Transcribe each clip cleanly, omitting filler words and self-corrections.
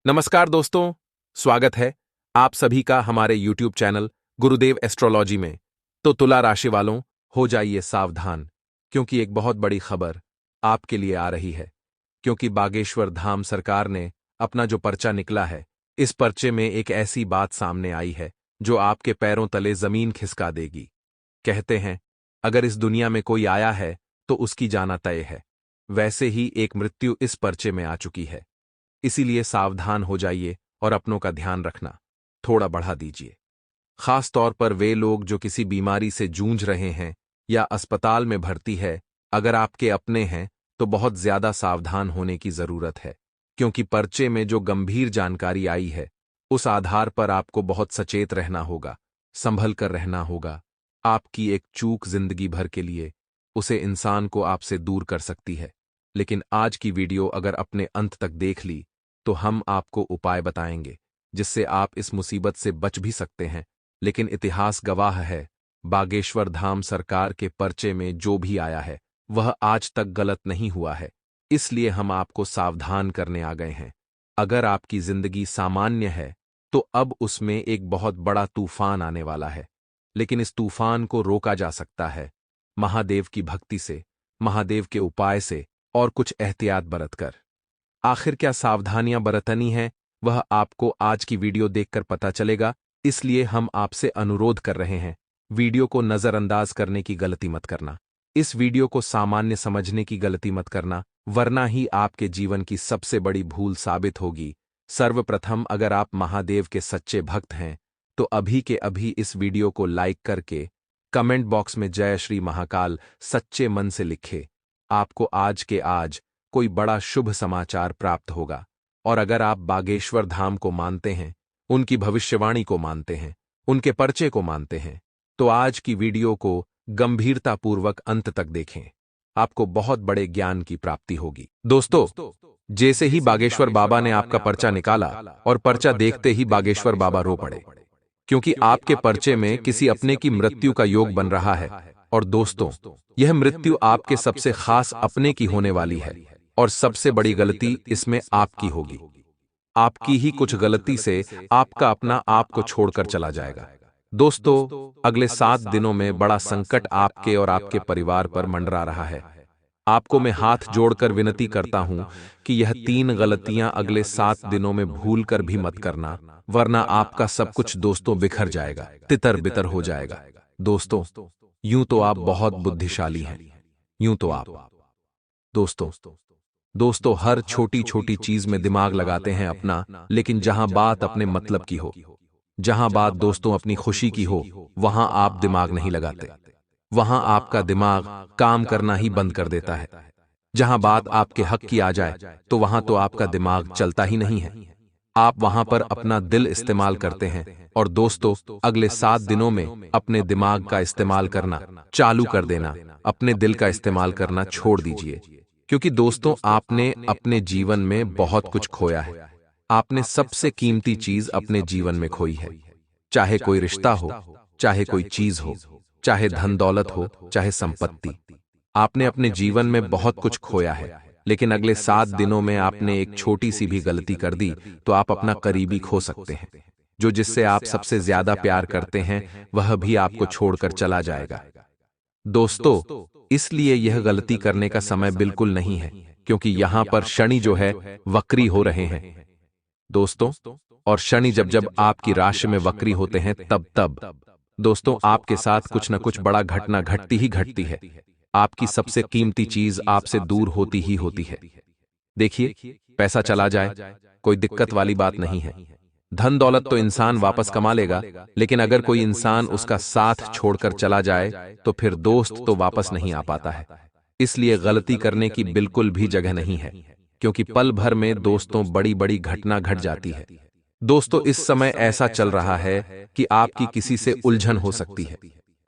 नमस्कार दोस्तों, स्वागत है आप सभी का हमारे YouTube चैनल गुरुदेव एस्ट्रोलॉजी में। तो तुला राशि वालों, हो जाइए सावधान, क्योंकि एक बहुत बड़ी खबर आपके लिए आ रही है। क्योंकि बागेश्वर धाम सरकार ने अपना जो पर्चा निकला है, इस पर्चे में एक ऐसी बात सामने आई है जो आपके पैरों तले जमीन खिसका देगी। कहते हैं, अगर इस दुनिया में कोई आया है तो उसकी जाना तय है। वैसे ही एक मृत्यु इस पर्चे में आ चुकी है। इसीलिए सावधान हो जाइए और अपनों का ध्यान रखना थोड़ा बढ़ा दीजिए। खास तौर पर वे लोग जो किसी बीमारी से जूझ रहे हैं या अस्पताल में भर्ती है, अगर आपके अपने हैं तो बहुत ज्यादा सावधान होने की जरूरत है। क्योंकि पर्चे में जो गंभीर जानकारी आई है, उस आधार पर आपको बहुत सचेत रहना होगा, संभल कर रहना होगा। आपकी एक चूक जिंदगी भर के लिए उसे इंसान को आपसे दूर कर सकती है। लेकिन आज की वीडियो अगर अपने अंत तक देख ली तो हम आपको उपाय बताएंगे जिससे आप इस मुसीबत से बच भी सकते हैं। लेकिन इतिहास गवाह है, बागेश्वर धाम सरकार के पर्चे में जो भी आया है वह आज तक गलत नहीं हुआ है। इसलिए हम आपको सावधान करने आ गए हैं। अगर आपकी जिंदगी सामान्य है तो अब उसमें एक बहुत बड़ा तूफान आने वाला है। लेकिन इस तूफान को रोका जा सकता है महादेव की भक्ति से, महादेव के उपाय से और कुछ एहतियात बरतकर। आखिर क्या सावधानियां बरतनी हैं, वह आपको आज की वीडियो देखकर पता चलेगा। इसलिए हम आपसे अनुरोध कर रहे हैं, वीडियो को नजरअंदाज करने की गलती मत करना। इस वीडियो को सामान्य समझने की गलती मत करना, वरना ही आपके जीवन की सबसे बड़ी भूल साबित होगी। सर्वप्रथम, अगर आप महादेव के सच्चे भक्त हैं तो अभी के अभी इस वीडियो को लाइक करके कमेंट बॉक्स में जय श्री महाकाल सच्चे मन से लिखे। आपको आज के आज कोई बड़ा शुभ समाचार प्राप्त होगा। और अगर आप बागेश्वर धाम को मानते हैं, उनकी भविष्यवाणी को मानते हैं, उनके पर्चे को मानते हैं, तो आज की वीडियो को गंभीरतापूर्वक अंत तक देखें। आपको बहुत बड़े ज्ञान की प्राप्ति होगी। दोस्तों, जैसे ही बागेश्वर बाबा ने आपका पर्चा निकाला और पर्चा देखते ही बागेश्वर बाबा रो पड़े, क्योंकि आपके पर्चे में किसी अपने की मृत्यु का योग बन रहा है। और दोस्तों, यह मृत्यु आपके सबसे खास अपने की होने वाली है और सबसे बड़ी गलती इसमें आपकी होगी। आपकी ही कुछ गलती से आपका अपना आपको छोड़कर चला जाएगा। दोस्तों, अगले 7 दिनों में बड़ा संकट आपके और आपके परिवार पर मंडरा रहा है। आपको मैं हाथ जोड़कर विनती करता हूं कि यह 3 गलतियां अगले 7 दिनों में भूल कर भी मत करना, वरना आपका सब कुछ दोस्तों बिखर जाएगा, तितर बितर हो जाएगा। दोस्तों, यूं तो आप बहुत बुद्धिशाली हैं, यूं तो आप दोस्तों हर छोटी छोटी चीज में दिमाग लगाते हैं अपना, लेकिन जहां बात अपने मतलब की हो, जहां बात दोस्तों अपनी खुशी की हो, वहां आप दिमाग नहीं लगाते। वहां आपका दिमाग काम करना ही बंद कर देता है। जहां बात आपके हक की आ जाए तो वहां तो आपका दिमाग चलता ही नहीं है। आप वहां पर अपना दिल इस्तेमाल करते हैं। और दोस्तों, अगले 7 दिनों में अपने दिमाग का इस्तेमाल करना चालू कर देना, अपने दिल का इस्तेमाल करना छोड़ दीजिए। क्योंकि दोस्तों, आपने अपने जीवन में बहुत कुछ खोया है। आपने सबसे कीमती चीज अपने जीवन में खोई है। चाहे कोई रिश्ता हो, चाहे कोई चीज हो, चाहे धन दौलत हो, चाहे संपत्ति। आपने अपने जीवन में बहुत कुछ खोया है। लेकिन अगले 7 दिनों में आपने एक छोटी सी भी गलती कर दी तो आप अपना करीबी खो सकते हैं। जो जिससे आप सबसे ज्यादा प्यार करते हैं वह भी आपको छोड़कर चला जाएगा। दोस्तों, इसलिए यह गलती करने का समय बिल्कुल नहीं है, क्योंकि यहां पर शनि जो है वक्री हो रहे हैं। दोस्तों, और शनि जब जब आपकी राशि में वक्री होते हैं तब दोस्तों आपके साथ कुछ न कुछ बड़ा घटना घटती है। आपकी सबसे कीमती चीज आपसे दूर होती ही होती है। देखिए, पैसा चला जाए कोई दिक्कत वाली बात नहीं है। धन दौलत तो इंसान वापस कमा लेगा, लेकिन अगर कोई इंसान उसका साथ छोड़कर चला जाए तो फिर दोस्त तो वापस नहीं आ पाता है। इसलिए गलती करने की बिल्कुल भी जगह नहीं है, क्योंकि पल भर में दोस्तों बड़ी बड़ी घटना घट जाती है। दोस्तों, इस समय ऐसा चल रहा है कि आपकी किसी से उलझन हो सकती है।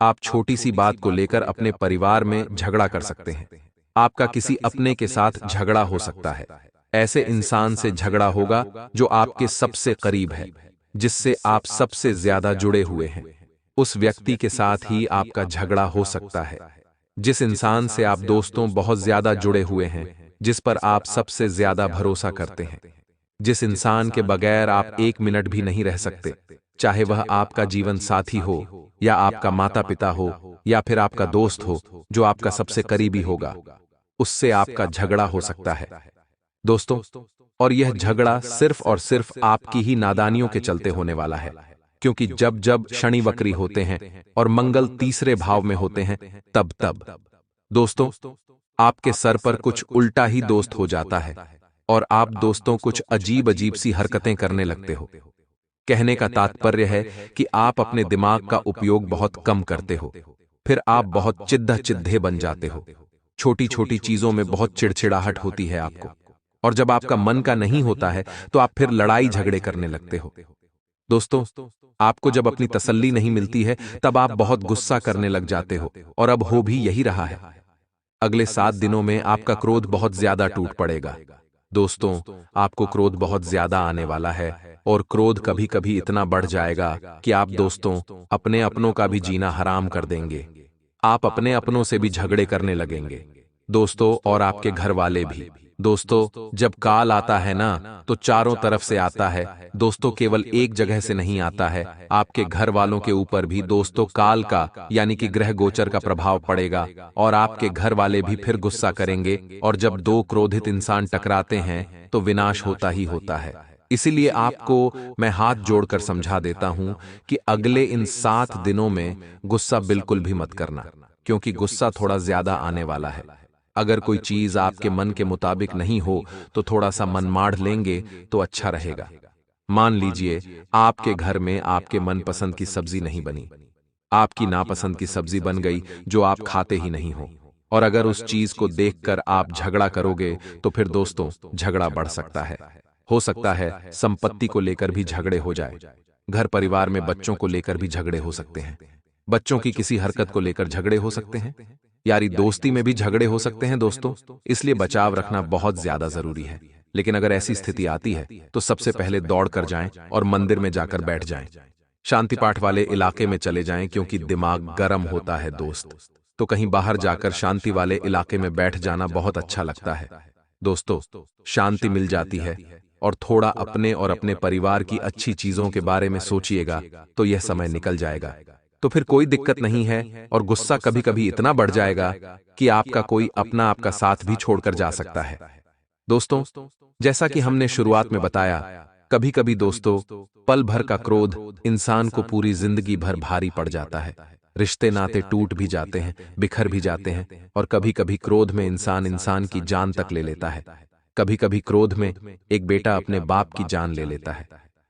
आप छोटी सी बात को लेकर अपने परिवार में झगड़ा कर सकते हैं। आपका किसी अपने के साथ झगड़ा हो सकता है। ऐसे इंसान से झगड़ा होगा जो आपके सबसे करीब है, जिससे आप सबसे ज्यादा जुड़े हुए हैं। उस व्यक्ति के साथ ही आपका झगड़ा हो सकता है। जिस इंसान से आप दोस्तों बहुत ज्यादा जुड़े हुए हैं, जिस पर आप सबसे ज्यादा भरोसा करते हैं। जिस इंसान के बगैर आप एक मिनट भी नहीं रह सकते, चाहे वह आपका जीवन साथी हो या आपका माता पिता हो या फिर आपका दोस्त हो जो आपका सबसे करीबी होगा, उससे आपका झगड़ा हो सकता है दोस्तों। और यह झगड़ा सिर्फ और सिर्फ आपकी ही नादानियों के चलते होने वाला है, क्योंकि जब जब शनि वक्री होते हैं और मंगल तीसरे भाव में होते हैं, तब तब दोस्तों आपके सर पर कुछ उल्टा ही दोस्त हो जाता है और आप दोस्तों कुछ अजीब अजीब सी हरकतें करने लगते हो। कहने का तात्पर्य है कि आप अपने दिमाग का उपयोग बहुत कम करते हो, फिर आप बहुत चिद्धा चिद्धे बन जाते हो। छोटी छोटी चीजों में बहुत चिड़चिड़ाहट होती है आपको, और जब आपका मन का नहीं होता है तो आप फिर लड़ाई झगड़े करने लगते हो। दोस्तों, आपको जब अपनी तसल्ली नहीं मिलती है तब आप बहुत गुस्सा करने लग जाते हो, और अब हो भी यही रहा है। अगले 7 दिनों में आपका क्रोध बहुत ज्यादा टूट पड़ेगा दोस्तों। आपको क्रोध बहुत ज्यादा आने वाला है, और क्रोध कभी कभी इतना बढ़ जाएगा कि आप दोस्तों अपने अपनों का भी जीना हराम कर देंगे। आप अपने अपनों से भी झगड़े करने लगेंगे दोस्तों, और आपके घर वाले भी। दोस्तों, जब काल आता है ना तो चारों तरफ से आता है दोस्तों, केवल एक जगह से नहीं आता है। आपके घर वालों के ऊपर भी दोस्तों काल का यानी कि ग्रह गोचर का प्रभाव पड़ेगा, और आपके घर वाले भी फिर गुस्सा करेंगे, और जब दो क्रोधित इंसान टकराते हैं तो विनाश होता ही होता है। इसीलिए आपको मैं हाथ जोड़कर समझा देता हूं कि अगले इन 7 दिनों में गुस्सा बिल्कुल भी मत करना, क्योंकि गुस्सा थोड़ा ज्यादा आने वाला है। अगर कोई चीज आपके मन के मुताबिक नहीं हो तो थोड़ा सा मन माढ़ लेंगे तो अच्छा रहेगा। मान लीजिए आपके घर में आपके मनपसंद की सब्जी नहीं बनी, आपकी नापसंद की सब्जी बन गई जो आप खाते ही नहीं हो, और अगर उस चीज को देखकर आप झगड़ा करोगे तो फिर दोस्तों झगड़ा बढ़ सकता है। हो सकता है संपत्ति को लेकर भी झगड़े हो जाए, घर परिवार में बच्चों को लेकर भी झगड़े हो सकते हैं, बच्चों की किसी हरकत को लेकर झगड़े हो सकते हैं, यारी दोस्ती में भी झगड़े हो सकते हैं दोस्तों। इसलिए बचाव रखना बहुत ज्यादा जरूरी है। लेकिन अगर ऐसी स्थिति आती है तो सबसे पहले दौड़ कर जाएं और मंदिर में जाकर बैठ जाएं, शांति पाठ वाले इलाके में चले जाएं, क्योंकि दिमाग गर्म होता है दोस्त। तो कहीं बाहर जाकर शांति वाले इलाके में बैठ जाना बहुत अच्छा लगता है दोस्तों। शांति मिल जाती है, और थोड़ा अपने और अपने परिवार की अच्छी चीजों के बारे में सोचिएगा तो यह समय निकल जाएगा, तो फिर कोई दिक्कत नहीं है। और गुस्सा कभी कभी इतना बढ़ जाएगा कि आपका कोई अपना आपका साथ भी छोड़कर जा सकता है दोस्तों। जैसा कि हमने शुरुआत में बताया, कभी कभी दोस्तों पल भर का क्रोध इंसान को पूरी जिंदगी भर भारी पड़ जाता है। रिश्ते नाते टूट भी जाते हैं, बिखर भी जाते हैं, और कभी कभी क्रोध में इंसान इंसान की जान तक ले लेता है। कभी कभी क्रोध में एक बेटा अपने बाप की जान ले लेता है,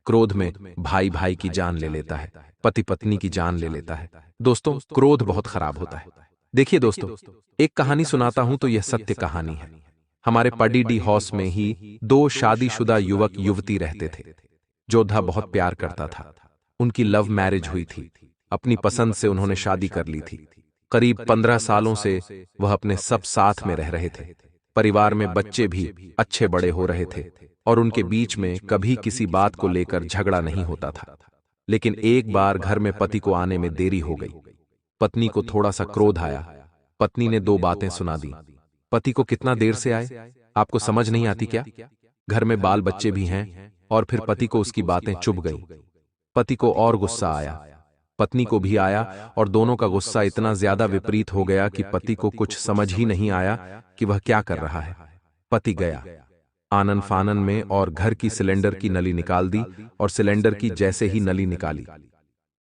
क्रोध में भाई भाई की जान ले लेता है, पति पत्नी की जान ले लेता है। दोस्तों, क्रोध बहुत खराब होता है। देखिए दोस्तों, एक कहानी सुनाता हूं तो यह सत्य कहानी है। हमारे पडीडी हाउस में ही 2 शादीशुदा युवक युवती रहते थे। जोधा बहुत प्यार करता था, उनकी लव मैरिज हुई थी, अपनी पसंद से उन्होंने शादी कर ली थी। करीब 15 सालों से वह अपने सब साथ में रह रहे थे। परिवार में बच्चे भी अच्छे बड़े हो रहे थे, और उनके बीच में कभी किसी बात को लेकर झगड़ा नहीं होता था। लेकिन एक बार घर में पति को आने में देरी हो गई। पत्नी को थोड़ा सा क्रोध आया। पत्नी ने 2 बातें सुना दी। पति को कितना देर से आए, आपको समझ नहीं आती क्या? घर में बाल बच्चे भी हैं, और फिर पति को उसकी बातें चुभ गई। पति को और गुस्सा आया, पत्नी को भी आया, और दोनों का गुस्सा इतना ज्यादा विपरीत हो गया कि पति को कुछ समझ ही नहीं आया कि वह क्या कर रहा है। पति गया आनन फानन में और घर की सिलेंडर की नली निकाल दी, और सिलेंडर की जैसे ही नली निकाली,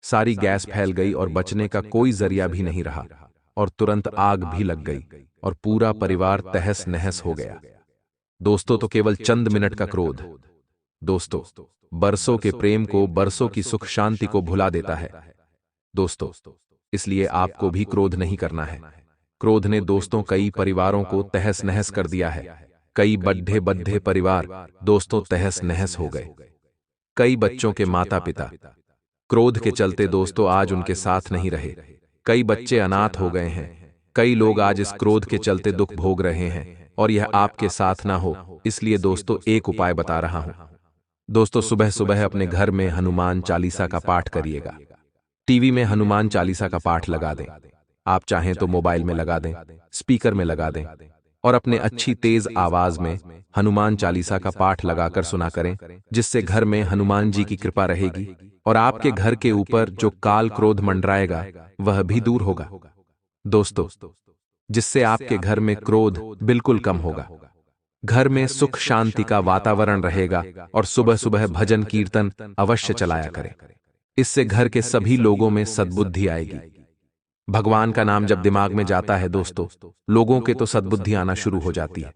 सारी गैस फैल गई और बचने का कोई जरिया भी नहीं रहा, और तुरंत आग भी लग गई और पूरा परिवार तहस नहस हो गया। दोस्तों, तो केवल चंद मिनट का क्रोध दोस्तों बरसों के प्रेम को, बरसों की सुख शांति को भुला देता है दोस्तों। इसलिए आपको भी क्रोध नहीं करना है। क्रोध ने दोस्तों कई परिवारों को तहस नहस कर दिया है। कई बड्ढे बड्ढे परिवार दोस्तों तहस नहस हो गए। कई बच्चों के माता पिता क्रोध के चलते दोस्तों आज उनके साथ नहीं रहे। कई बच्चे अनाथ हो गए हैं। कई लोग आज इस क्रोध के चलते दुख भोग रहे हैं, और यह आपके साथ ना हो, इसलिए दोस्तों एक उपाय बता रहा हूं। दोस्तों, सुबह सुबह अपने घर में हनुमान चालीसा का पाठ करिएगा। टीवी में हनुमान चालीसा का पाठ लगा दें, आप चाहें तो मोबाइल में लगा दें, स्पीकर में लगा दें, और अपने अच्छी तेज आवाज में हनुमान चालीसा का पाठ लगाकर सुना करें, जिससे घर में हनुमान जी की कृपा रहेगी और आपके घर के ऊपर जो काल क्रोध मंडराएगा वह भी दूर होगा। दोस्तों, जिससे आपके घर में क्रोध बिल्कुल कम होगा, घर में सुख शांति का वातावरण रहेगा और सुबह सुबह भजन कीर्तन अवश्य चलाया करें। इससे घर के सभी लोगों में सद्बुद्धि आएगी। भगवान का नाम जब दिमाग में जाता है दोस्तों, लोगों के तो सद्बुद्धि आना शुरू हो जाती है।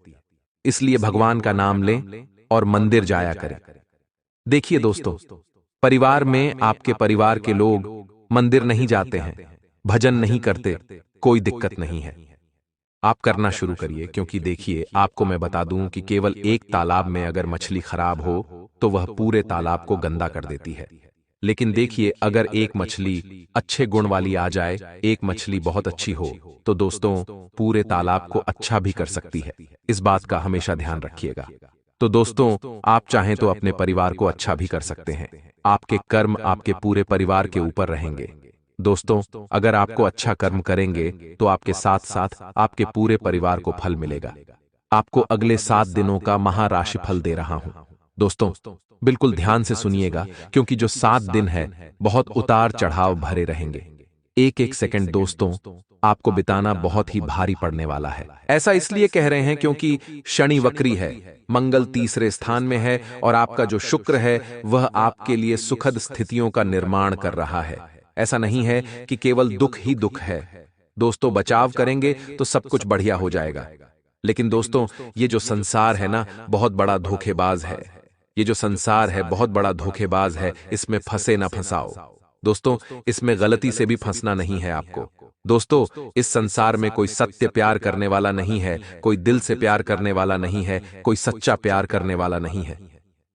इसलिए भगवान का नाम लें और मंदिर जाया करें। देखिए दोस्तों, परिवार में आपके परिवार के लोग मंदिर नहीं जाते हैं, भजन नहीं करते, कोई दिक्कत नहीं है। आप करना शुरू करिए, क्योंकि देखिए आपको मैं बता दूं कि केवल एक तालाब में अगर मछली खराब हो तो वह पूरे तालाब को गंदा कर देती है। लेकिन देखिए, अगर एक मछली अच्छे गुण वाली आ जाए, एक मछली बहुत अच्छी हो, तो दोस्तों पूरे तालाब को अच्छा भी कर सकती है। इस बात का हमेशा ध्यान रखिएगा। तो दोस्तों, आप चाहें तो अपने परिवार को अच्छा भी कर सकते हैं। आपके कर्म आपके पूरे परिवार के ऊपर रहेंगे। दोस्तों, अगर आपको अच्छा कर्म करेंगे तो आपके साथ साथ आपके पूरे परिवार को फल मिलेगा। आपको अगले 7 दिनों का महाराशिफल दे रहा हूं। दोस्तों, बिल्कुल ध्यान से सुनिएगा, क्योंकि जो 7 दिन है बहुत उतार चढ़ाव भरे रहेंगे। एक एक सेकंड दोस्तों आपको बिताना बहुत ही भारी पड़ने वाला है। ऐसा इसलिए कह रहे हैं क्योंकि शनि वक्री है, मंगल तीसरे स्थान में है और आपका जो शुक्र है वह आपके लिए सुखद स्थितियों का निर्माण कर रहा है। ऐसा नहीं है कि केवल दुख ही दुख है। दोस्तों, बचाव करेंगे तो सब कुछ बढ़िया हो जाएगा। लेकिन दोस्तों, ये जो संसार है ना, बहुत बड़ा धोखेबाज है। ये जो संसार है बहुत बड़ा धोखेबाज है, इसमें फंसे ना फंसाओ। दोस्तों, इसमें गलती से भी फंसना नहीं है आपको। दोस्तों, इस संसार में कोई सत्य प्यार करने वाला नहीं है, कोई दिल से प्यार करने वाला नहीं है, कोई सच्चा प्यार करने वाला नहीं है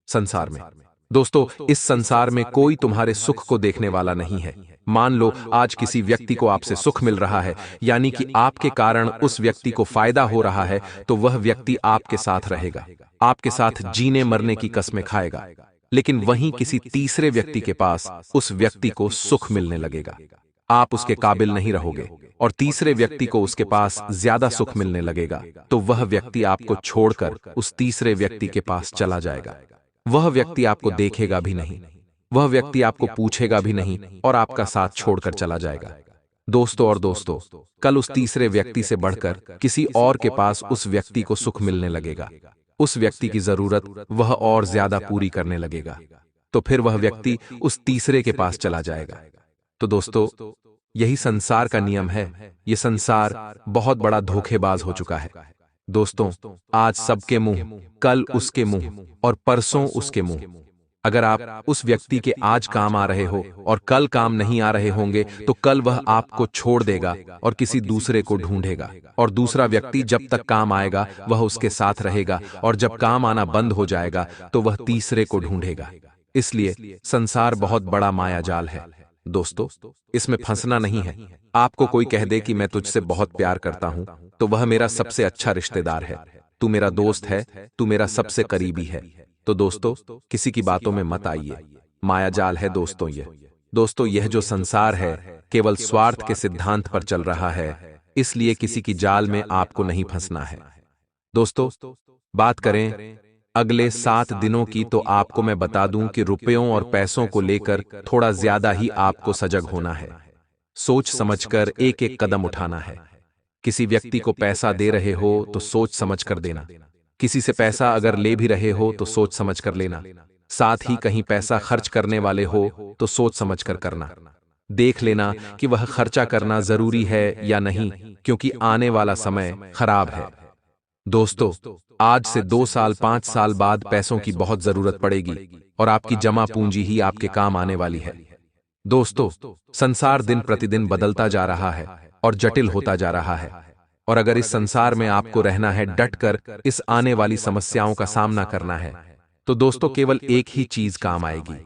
संसार में। दोस्तों, इस संसार में कोई तुम्हारे सुख को देखने वाला नहीं है। मान लो आज किसी व्यक्ति को आपसे सुख मिल रहा है, यानी कि आपके कारण उस व्यक्ति को फायदा हो रहा है, तो वह व्यक्ति आपके साथ रहेगा, आपके साथ जीने मरने की कस्में खाएगा। लेकिन वहीं किसी तीसरे व्यक्ति के पास उस व्यक्ति को सुख मिलने लगेगा, आप उसके काबिल नहीं रहोगे और तीसरे व्यक्ति को उसके पास ज्यादा सुख मिलने लगेगा, तो वह व्यक्ति आपको छोड़कर उस तीसरे व्यक्ति के पास चला जाएगा। वह व्यक्ति आपको देखेगा भी नहीं, वह व्यक्ति आपको पूछेगा भी नहीं और आपका साथ छोड़कर चला जाएगा। दोस्तों, कल उस तीसरे व्यक्ति से बढ़कर किसी और के पास उस व्यक्ति को सुख मिलने लगेगा, उस व्यक्ति की जरूरत वह और ज्यादा पूरी करने लगेगा, तो फिर वह व्यक्ति उस तीसरे के पास चला जाएगा। तो दोस्तों, यही संसार का नियम है। यह संसार बहुत बड़ा धोखेबाज हो चुका है। दोस्तों, आज सबके मुंह, कल उसके मुंह और परसों उसके मुंह। अगर आप उस व्यक्ति के आज काम आ रहे हो और कल काम नहीं आ रहे होंगे, तो कल वह आपको छोड़ देगा और किसी दूसरे को ढूंढेगा, और दूसरा व्यक्ति जब तक काम आएगा वह उसके साथ रहेगा, और जब काम आना बंद हो जाएगा तो वह तीसरे को ढूंढेगा। इसलिए संसार बहुत बड़ा मायाजाल है। दोस्तों, इसमें फंसना नहीं है। आपको कोई कह दे कि मैं तुझसे बहुत प्यार करता हूं, तो वह मेरा सबसे अच्छा रिश्तेदार है, तू मेरा दोस्त है, तू मेरा सबसे करीबी है। तो दोस्तों, किसी की बातों में मत आइए, मायाजाल है दोस्तों ये। दोस्तों, यह जो संसार है केवल स्वार्थ के सिद्धांत पर चल रहा है, इसलिए किसी की जाल में आपको नहीं फंसना है। दोस्तों, बात करें अगले 7 दिनों की, तो आपको मैं बता दूं कि रुपयों और पैसों को लेकर थोड़ा ज्यादा ही आपको सजग होना है। सोच समझकर एक एक कदम उठाना है। किसी व्यक्ति को पैसा दे रहे हो तो सोच समझ कर देना। किसी से पैसा अगर ले भी रहे हो तो सोच समझ कर लेना। साथ ही कहीं पैसा खर्च करने वाले हो तो सोच समझ कर करना। देख लेना कि वह खर्चा करना जरूरी है या नहीं, क्योंकि आने वाला समय खराब है। दोस्तों, आज से 2 साल 5 साल बाद पैसों की बहुत जरूरत पड़ेगी और आपकी जमा पूंजी ही आपके काम आने वाली है। दोस्तों, संसार दिन प्रतिदिन बदलता जा रहा है और जटिल होता जा रहा है, और अगर इस संसार में आपको रहना है, डटकर इस आने वाली समस्याओं का सामना करना है, तो दोस्तों केवल एक ही चीज काम आएगी।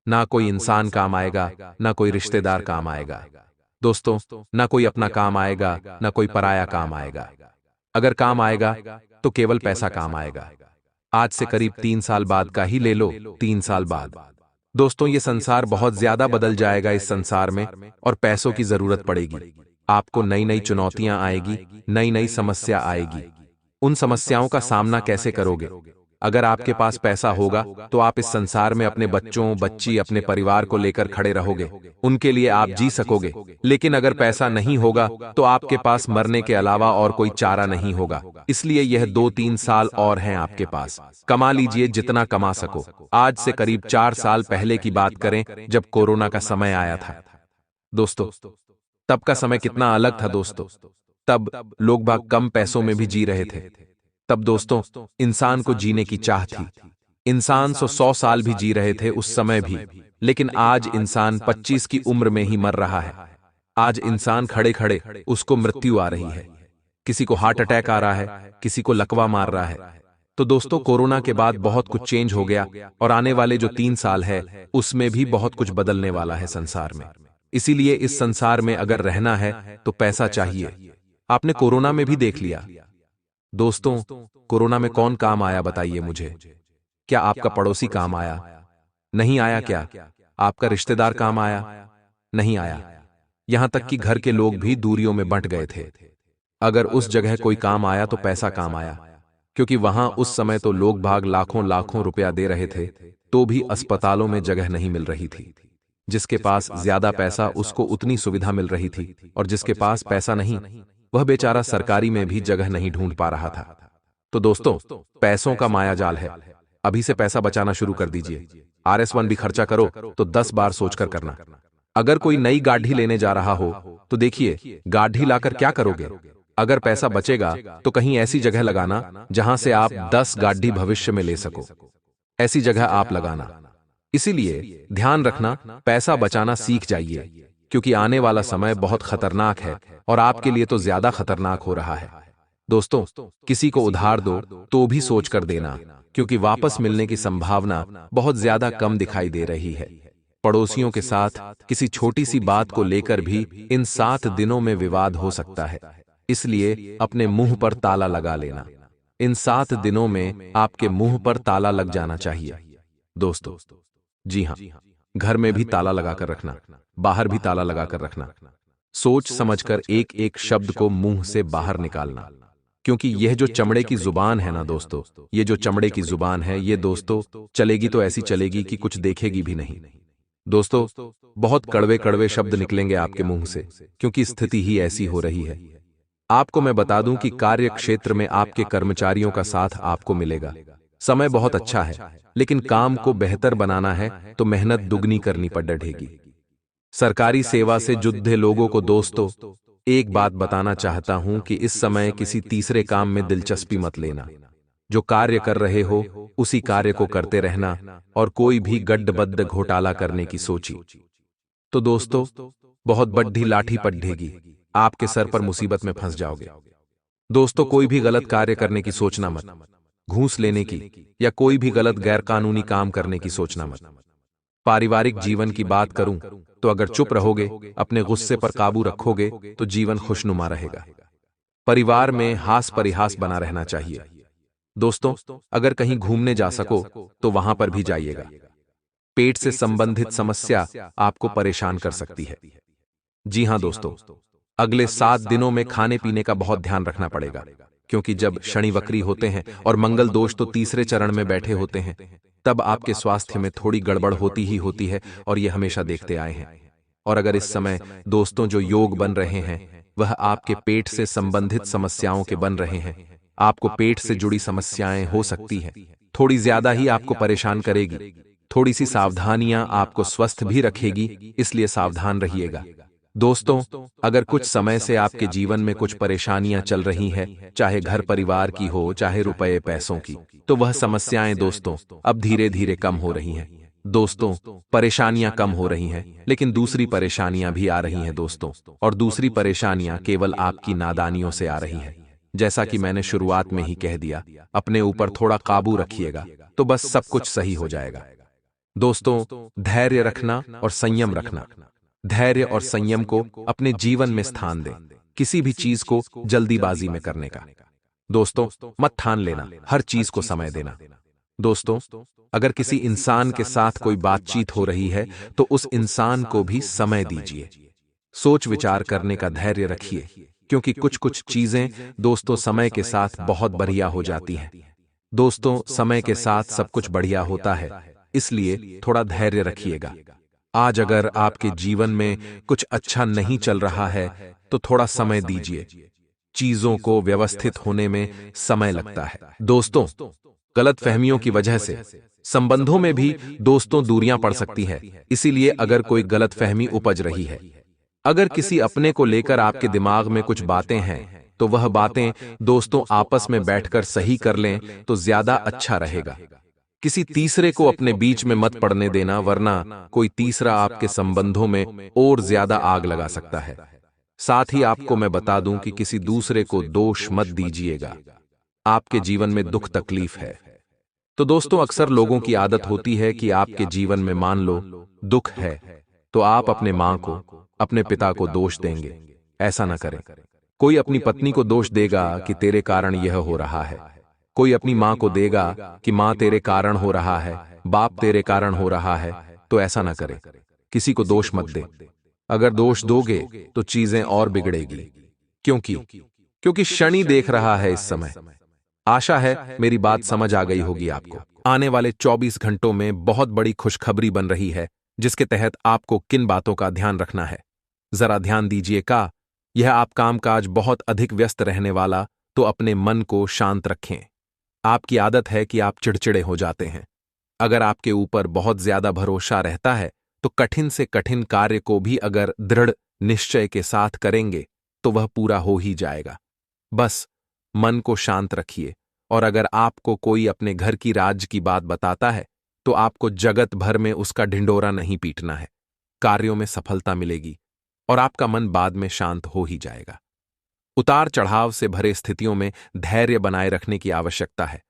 ना कोई इंसान काम आएगा, ना कोई रिश्तेदार काम आएगा। दोस्तों, ना कोई अपना काम आएगा, ना कोई पराया काम आएगा। अगर काम आएगा तो केवल पैसा काम आएगा। आज से करीब 3 साल बाद का ही ले लो, 3 साल बाद। दोस्तों, ये संसार बहुत ज्यादा बदल जाएगा इस संसार में, और पैसों की जरूरत पड़ेगी। आपको नई नई चुनौतियां आएगी, नई नई समस्या आएगी। उन समस्याओं का सामना कैसे करोगे? अगर आपके पास पैसा होगा तो आप इस संसार में अपने बच्चों बच्ची अपने परिवार को लेकर खड़े रहोगे, उनके लिए आप जी सकोगे। लेकिन अगर पैसा नहीं होगा तो आपके पास मरने के अलावा और कोई चारा नहीं होगा। इसलिए यह 2-3 साल और हैं आपके पास। कमा लीजिए जितना कमा सको। आज से करीब 4 साल पहले की बात करें जब कोरोना का समय आया था दोस्तों, तब का समय कितना अलग था दोस्तों। तब लोग बाग कम पैसों में भी जी रहे थे। तब दोस्तों इंसान को जीने की चाह थी। इंसान 100 साल भी जी रहे थे उस समय भी। लेकिन आज इंसान 25 की उम्र में ही मर रहा है। आज इंसान खड़े खड़े उसको मृत्यु आ रही है। किसी को हार्ट अटैक आ रहा है, किसी को लकवा मार रहा है। तो दोस्तों कोरोना के बाद बहुत कुछ चेंज हो गया और आने वाले जो 3 साल है उसमें भी बहुत कुछ बदलने वाला है संसार में। इसीलिए इस संसार में अगर रहना है तो पैसा चाहिए। आपने कोरोना में भी देख लिया दोस्तों, कोरोना में कौन काम आया बताइए मुझे। क्या आपका पड़ोसी काम आया? नहीं आया। क्या आपका रिश्तेदार काम आया? नहीं आया। यहां तक कि घर के लोग भी दूरियों में बंट गए थे। अगर उस जगह कोई काम आया तो पैसा काम आया, क्योंकि वहां उस समय तो लोग भाग लाखों लाखों रुपया दे रहे थे तो भी अस्पतालों में जगह नहीं मिल रही थी। जिसके पास ज्यादा पैसा उसको उतनी सुविधा मिल रही थी और जिसके पास पैसा नहीं वह बेचारा सरकारी में भी जगह नहीं ढूंढ पा रहा था। तो दोस्तों पैसों का माया जाल है। अभी से पैसा बचाना शुरू कर दीजिए। RS1 भी खर्चा करो तो 10 बार सोचकर करना। अगर कोई नई गाड़ी लेने जा रहा हो तो देखिए गाड़ी लाकर क्या करोगे। अगर पैसा बचेगा तो कहीं ऐसी जगह लगाना जहां से आप 10 गाड़ी भविष्य में ले सको। ऐसी जगह आप लगाना। इसीलिए ध्यान रखना, पैसा बचाना सीख जाइए, क्योंकि आने वाला समय बहुत खतरनाक है और आपके लिए तो ज्यादा खतरनाक हो रहा है। दोस्तों किसी को उधार दो तो भी सोचकर देना, क्योंकि वापस मिलने की संभावना बहुत ज्यादा कम दिखाई दे रही है। पड़ोसियों के साथ किसी छोटी सी बात को लेकर भी इन 7 दिनों में विवाद हो सकता है। इसलिए अपने मुंह पर ताला लगा लेना। इन 7 दिनों में आपके मुंह पर ताला लग जाना चाहिए दोस्तों। जी हां, घर में भी ताला लगाकर रखना, बाहर भी ताला लगाकर रखना। सोच समझकर एक एक शब्द को मुंह से बाहर निकालना, क्योंकि यह जो चमड़े की जुबान है ना दोस्तों, ये जो चमड़े की जुबान है ये दोस्तों चलेगी तो ऐसी चलेगी कि कुछ देखेगी भी नहीं। दोस्तों बहुत कड़वे कड़वे शब्द निकलेंगे आपके मुंह से, क्योंकि स्थिति ही ऐसी हो रही है। आपको मैं बता दूं कि कार्य क्षेत्र में आपके कर्मचारियों का साथ आपको मिलेगा। समय बहुत अच्छा है, लेकिन काम को बेहतर बनाना है तो मेहनत दुगनी करनी पड़ बढ़ेगी। सरकारी सेवा से जुड़े लोगों को दोस्तों एक बात बताना चाहता हूं कि इस समय किसी तीसरे काम में दिलचस्पी मत लेना। जो कार्य कर रहे हो उसी कार्य को करते रहना और कोई भी गड्ढबद्ध घोटाला करने की सोची तो दोस्तों बहुत बड्ढी लाठी पड़ेगी, आपके सर पर मुसीबत में फंस जाओगे। दोस्तों कोई भी गलत कार्य करने की सोचना मत, घूस लेने की या कोई भी गलत गैरकानूनी काम करने की सोचना मत। पारिवारिक जीवन की बात करूं तो अगर चुप रहोगे, अपने गुस्से पर काबू रखोगे तो जीवन खुशनुमा रहेगा। परिवार में हास परिहास बना रहना चाहिए। दोस्तों अगर कहीं घूमने जा सको तो वहां पर भी जाइएगा। पेट से संबंधित समस्या आपको परेशान कर सकती है। जी हां दोस्तों, अगले 7 दिनों में खाने पीने का बहुत ध्यान रखना पड़ेगा, क्योंकि जब शनि वक्री होते हैं और मंगल दोष तो तीसरे चरण में बैठे होते हैं, तब आपके स्वास्थ्य में थोड़ी गड़बड़ होती ही होती है और ये हमेशा देखते आए हैं। और अगर इस समय दोस्तों जो योग बन रहे हैं वह आपके पेट से संबंधित समस्याओं के बन रहे हैं, आपको पेट से जुड़ी समस्याएं हो सकती हैं, थोड़ी ज्यादा ही आपको परेशान करेगी। थोड़ी सी सावधानियां आपको स्वस्थ भी रखेगी, इसलिए सावधान रहिएगा। दोस्तों अगर कुछ समय से आपके जीवन में कुछ परेशानियां चल रही हैं, चाहे घर परिवार की हो चाहे रुपए पैसों की, तो वह समस्याएं दोस्तों अब धीरे धीरे कम हो रही हैं। दोस्तों परेशानियां कम हो रही हैं, लेकिन दूसरी परेशानियां भी आ रही हैं दोस्तों, और दूसरी परेशानियां केवल आपकी नादानियों से आ रही हैं। जैसा कि मैंने शुरुआत में ही कह दिया, अपने ऊपर थोड़ा काबू रखिएगा तो बस सब कुछ सही हो जाएगा। दोस्तों धैर्य रखना और संयम रखना। धैर्य और संयम को अपने जीवन में स्थान दें, किसी भी चीज को जल्दीबाजी में करने का दोस्तों मत ठान लेना, हर चीज को समय देना। दोस्तों अगर किसी इंसान के साथ कोई बातचीत हो रही है तो उस इंसान को भी समय दीजिए। सोच विचार करने का धैर्य रखिए, क्योंकि कुछ कुछ चीजें दोस्तों समय के साथ बहुत बढ़िया हो जाती हैं। दोस्तों, समय के साथ सब कुछ बढ़िया होता है, इसलिए थोड़ा धैर्य रखिएगा। आज अगर आपके जीवन में कुछ अच्छा नहीं चल रहा है तो थोड़ा समय दीजिए। चीजों को व्यवस्थित होने में समय लगता है। दोस्तों, गलतफहमियों की वजह से संबंधों में भी दोस्तों दूरियां पड़ सकती है। इसीलिए अगर कोई गलतफहमी उपज रही है, अगर किसी अपने को लेकर आपके दिमाग में कुछ बातें हैं, तो वह बातें दोस्तों आपस में बैठकर सही कर लें तो ज्यादा अच्छा रहेगा। किसी तीसरे को अपने बीच में मत पड़ने देना, वरना कोई तीसरा आपके संबंधों में और ज्यादा आग लगा सकता है। साथ ही आपको मैं बता दूं कि किसी दूसरे को दोष मत दीजिएगा। आपके जीवन में दुख तकलीफ है तो दोस्तों अक्सर लोगों की आदत होती है कि आपके जीवन में मान लो दुख है तो आप अपने मां को, अपने पिता को दोष देंगे। ऐसा ना करें। कोई अपनी पत्नी को दोष देगा कि तेरे कारण यह हो रहा है, कोई अपनी मां को देगा कि मां तेरे कारण हो रहा है, बाप तेरे कारण हो रहा है। तो ऐसा ना करें। किसी को दोष मत दे। अगर दोष दोगे तो चीजें और बिगड़ेगी। क्योंकि शनि देख रहा है इस समय। आशा है मेरी बात समझ आ गई होगी आपको। आने वाले 24 घंटों में बहुत बड़ी खुशखबरी बन रही है, जिसके तहत आपको किन बातों का ध्यान रखना है जरा ध्यान दीजिए। का यह आप कामकाज बहुत अधिक व्यस्त रहने वाला, तो अपने मन को शांत रखें। आपकी आदत है कि आप चिड़चिड़े हो जाते हैं। अगर आपके ऊपर बहुत ज्यादा भरोसा रहता है तो कठिन से कठिन कार्य को भी अगर दृढ़ निश्चय के साथ करेंगे तो वह पूरा हो ही जाएगा। बस मन को शांत रखिए। और अगर आपको कोई अपने घर की राज की बात बताता है तो आपको जगत भर में उसका ढिंडोरा नहीं पीटना है। कार्यों में सफलता मिलेगी और आपका मन बाद में शांत हो ही जाएगा। उतार चढ़ाव से भरे स्थितियों में धैर्य बनाए रखने की आवश्यकता है।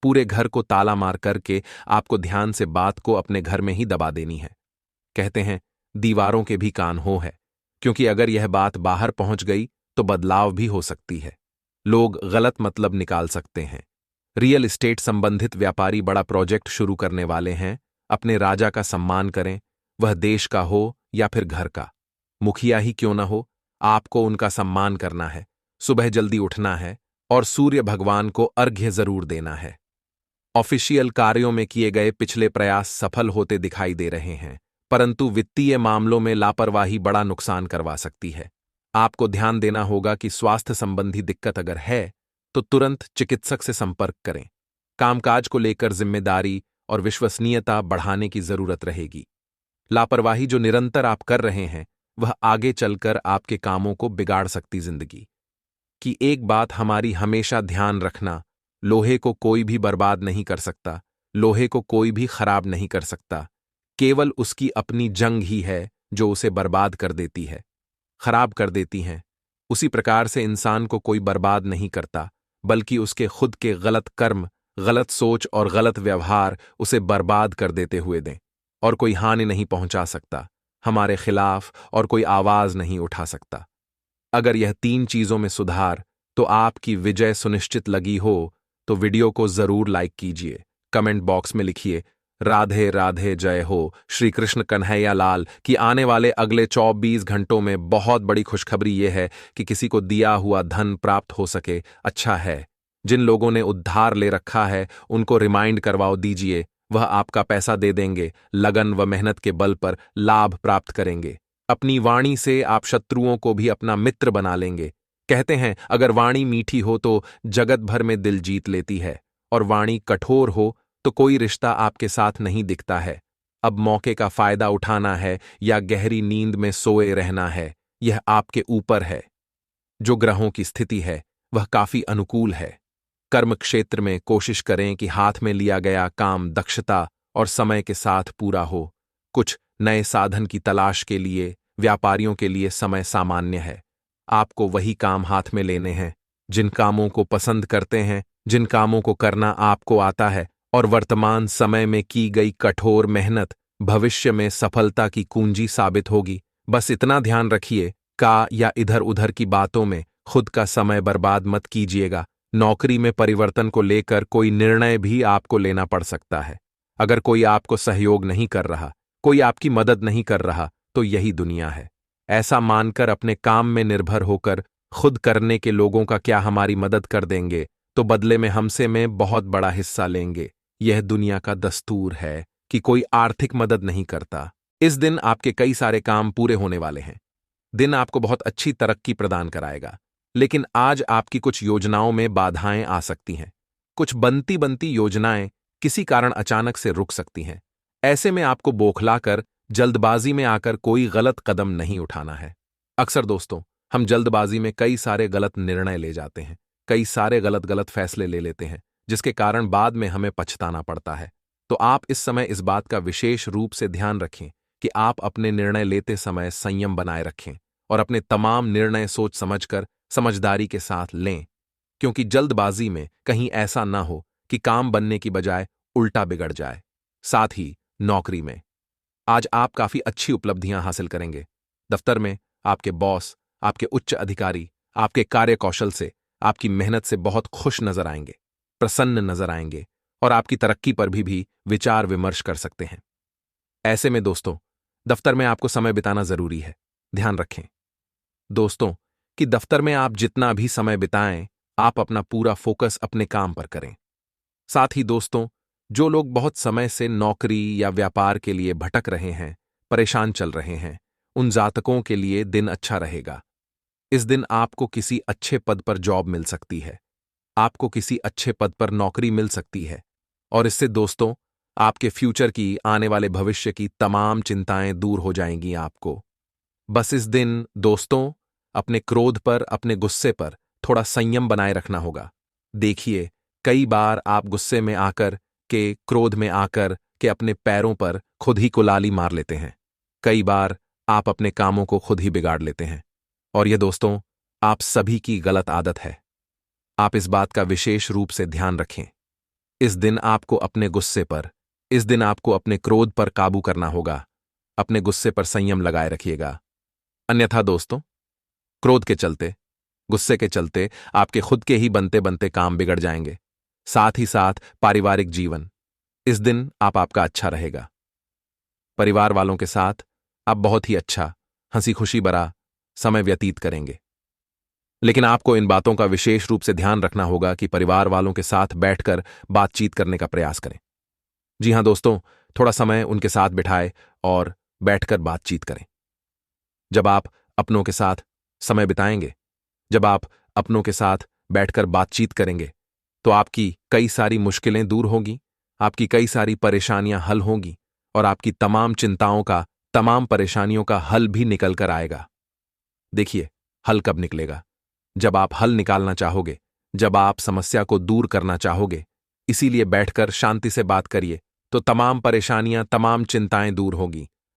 पूरे घर को ताला मार करके आपको ध्यान से बात को अपने घर में ही दबा देनी है। कहते हैं दीवारों के भी कान हो है, क्योंकि अगर यह बात बाहर पहुंच गई तो बदलाव भी हो सकती है। लोग गलत मतलब निकाल सकते हैं। रियल एस्टेट संबंधित व्यापारी बड़ा प्रोजेक्ट शुरू करने वाले हैं। अपने राजा का सम्मान करें, वह देश का हो या फिर घर का। मुखिया ही क्यों ना हो, आपको उनका सम्मान करना है। सुबह जल्दी उठना है और सूर्य भगवान को अर्घ्य जरूर देना है। ऑफिशियल कार्यों में किए गए पिछले प्रयास सफल होते दिखाई दे रहे हैं, परंतु वित्तीय मामलों में लापरवाही बड़ा नुकसान करवा सकती है। आपको ध्यान देना होगा कि स्वास्थ्य संबंधी दिक्कत अगर है तो तुरंत चिकित्सक से संपर्क करें। कामकाज को लेकर जिम्मेदारी और विश्वसनीयता बढ़ाने की जरूरत रहेगी। लापरवाही जो निरंतर आप कर रहे हैं वह आगे चलकर आपके कामों को बिगाड़ सकती। जिंदगी की एक बात हमारी हमेशा ध्यान रखना, लोहे को कोई भी बर्बाद नहीं कर सकता, लोहे को कोई भी खराब नहीं कर सकता। केवल उसकी अपनी जंग ही है जो उसे बर्बाद कर देती है, खराब कर देती हैं। उसी प्रकार से इंसान को कोई बर्बाद नहीं करता, बल्कि उसके खुद के गलत कर्म, गलत सोच और गलत व्यवहार उसे बर्बाद कर देते हुए दें। और कोई हानि नहीं पहुंचा सकता, हमारे खिलाफ और कोई आवाज नहीं उठा सकता। अगर यह 3 चीजों में सुधार तो आपकी विजय सुनिश्चित लगी हो तो वीडियो को जरूर लाइक कीजिए। कमेंट बॉक्स में लिखिए राधे राधे जय हो श्री कृष्ण कन्हैया लाल। की आने वाले अगले 24 घंटों में बहुत बड़ी खुशखबरी यह है कि किसी को दिया हुआ धन प्राप्त हो सके। अच्छा है, जिन लोगों ने उद्धार ले रखा है उनको रिमाइंड करवाओ दीजिए, वह आपका पैसा दे देंगे। लगन व मेहनत के बल पर लाभ प्राप्त करेंगे। अपनी वाणी से आप शत्रुओं को भी अपना मित्र बना लेंगे। कहते हैं अगर वाणी मीठी हो तो जगत भर में दिल जीत लेती है, और वाणी कठोर हो तो कोई रिश्ता आपके साथ नहीं दिखता है। अब मौके का फायदा उठाना है या गहरी नींद में सोए रहना है, यह आपके ऊपर है। जो ग्रहों की स्थिति है वह काफी अनुकूल है। कर्म क्षेत्र में कोशिश करें कि हाथ में लिया गया काम दक्षता और समय के साथ पूरा हो। कुछ नए साधन की तलाश के लिए व्यापारियों के लिए समय सामान्य है। आपको वही काम हाथ में लेने हैं जिन कामों को पसंद करते हैं, जिन कामों को करना आपको आता है, और वर्तमान समय में की गई कठोर मेहनत भविष्य में सफलता की कुंजी साबित होगी। बस इतना ध्यान रखिए का या इधर उधर की बातों में खुद का समय बर्बाद मत कीजिएगा। नौकरी में परिवर्तन को लेकर कोई निर्णय भी आपको लेना पड़ सकता है। अगर कोई आपको सहयोग नहीं कर रहा, कोई आपकी मदद नहीं कर रहा, तो यही दुनिया है। ऐसा मानकर अपने काम में निर्भर होकर खुद करने के लोगों का क्या हमारी मदद कर देंगे तो बदले में हमसे में बहुत बड़ा हिस्सा लेंगे। यह दुनिया का दस्तूर है कि कोई आर्थिक मदद नहीं करता। इस दिन आपके कई सारे काम पूरे होने वाले हैं। दिन आपको बहुत अच्छी तरक्की प्रदान कराएगा। लेकिन आज आपकी कुछ योजनाओं में बाधाएं आ सकती हैं। कुछ बनती बनती योजनाएं किसी कारण अचानक से रुक सकती हैं। ऐसे में आपको बौखलाकर जल्दबाजी में आकर कोई गलत कदम नहीं उठाना है। अक्सर दोस्तों, हम जल्दबाजी में कई सारे गलत निर्णय ले जाते हैं, कई सारे गलत गलत फैसले ले लेते हैं, जिसके कारण बाद में हमें पछताना पड़ता है। तो आप इस समय इस बात का विशेष रूप से ध्यान रखें कि आप अपने निर्णय लेते समय संयम बनाए रखें और अपने तमाम निर्णय सोच समझकर समझदारी के साथ लें, क्योंकि जल्दबाजी में कहीं ऐसा ना हो कि काम बनने की बजाय उल्टा बिगड़ जाए। साथ ही नौकरी में आज आप काफी अच्छी उपलब्धियां हासिल करेंगे। दफ्तर में आपके बॉस, आपके उच्च अधिकारी आपके कार्य कौशल से, आपकी मेहनत से बहुत खुश नजर आएंगे, प्रसन्न नजर आएंगे और आपकी तरक्की पर भी विचार विमर्श कर सकते हैं। ऐसे में दोस्तों, दफ्तर में आपको समय बिताना जरूरी है। ध्यान रखें दोस्तों कि दफ्तर में आप जितना भी समय बिताएं, आप अपना पूरा फोकस अपने काम पर करें। साथ ही दोस्तों, जो लोग बहुत समय से नौकरी या व्यापार के लिए भटक रहे हैं, परेशान चल रहे हैं, उन जातकों के लिए दिन अच्छा रहेगा। इस दिन आपको किसी अच्छे पद पर जॉब मिल सकती है, आपको किसी अच्छे पद पर नौकरी मिल सकती है और इससे दोस्तों आपके फ्यूचर की, आने वाले भविष्य की तमाम चिंताएं दूर हो जाएंगी आपको। बस इस दिन दोस्तों अपने क्रोध पर, अपने गुस्से पर थोड़ा संयम बनाए रखना होगा। देखिए, कई बार आप गुस्से में आकर के, क्रोध में आकर के अपने पैरों पर खुद ही कुल्हाड़ी मार लेते हैं। कई बार आप अपने कामों को खुद ही बिगाड़ लेते हैं और यह दोस्तों आप सभी की गलत आदत है। आप इस बात का विशेष रूप से ध्यान रखें। इस दिन आपको अपने गुस्से पर, इस दिन आपको अपने क्रोध पर काबू करना होगा। अपने गुस्से पर संयम लगाए रखिएगा। अन्यथा दोस्तों, क्रोध के चलते, गुस्से के चलते आपके खुद के ही बनते बनते काम बिगड़ जाएंगे। साथ ही साथ पारिवारिक जीवन, इस दिन आपका अच्छा रहेगा। परिवार वालों के साथ आप बहुत ही अच्छा, हंसी खुशी भरा समय व्यतीत करेंगे। लेकिन आपको इन बातों का विशेष रूप से ध्यान रखना होगा कि परिवार वालों के साथ बैठकर बातचीत करने का प्रयास करें। जी हां दोस्तों, थोड़ा समय उनके साथ बिठाएं और बैठकर बातचीत करें। जब आप अपनों के साथ समय बिताएंगे, जब आप अपनों के साथ बैठकर बातचीत करेंगे, तो आपकी कई सारी मुश्किलें दूर होंगी, आपकी कई सारी परेशानियां हल होंगी और आपकी तमाम चिंताओं का, तमाम परेशानियों का हल भी निकल कर आएगा। देखिए, हल कब निकलेगा? जब आप हल निकालना चाहोगे, जब आप समस्या को दूर करना चाहोगे। इसीलिए बैठकर शांति से बात करिए, तो तमाम परेशानियां, तमाम चिंताएं दूर होंगी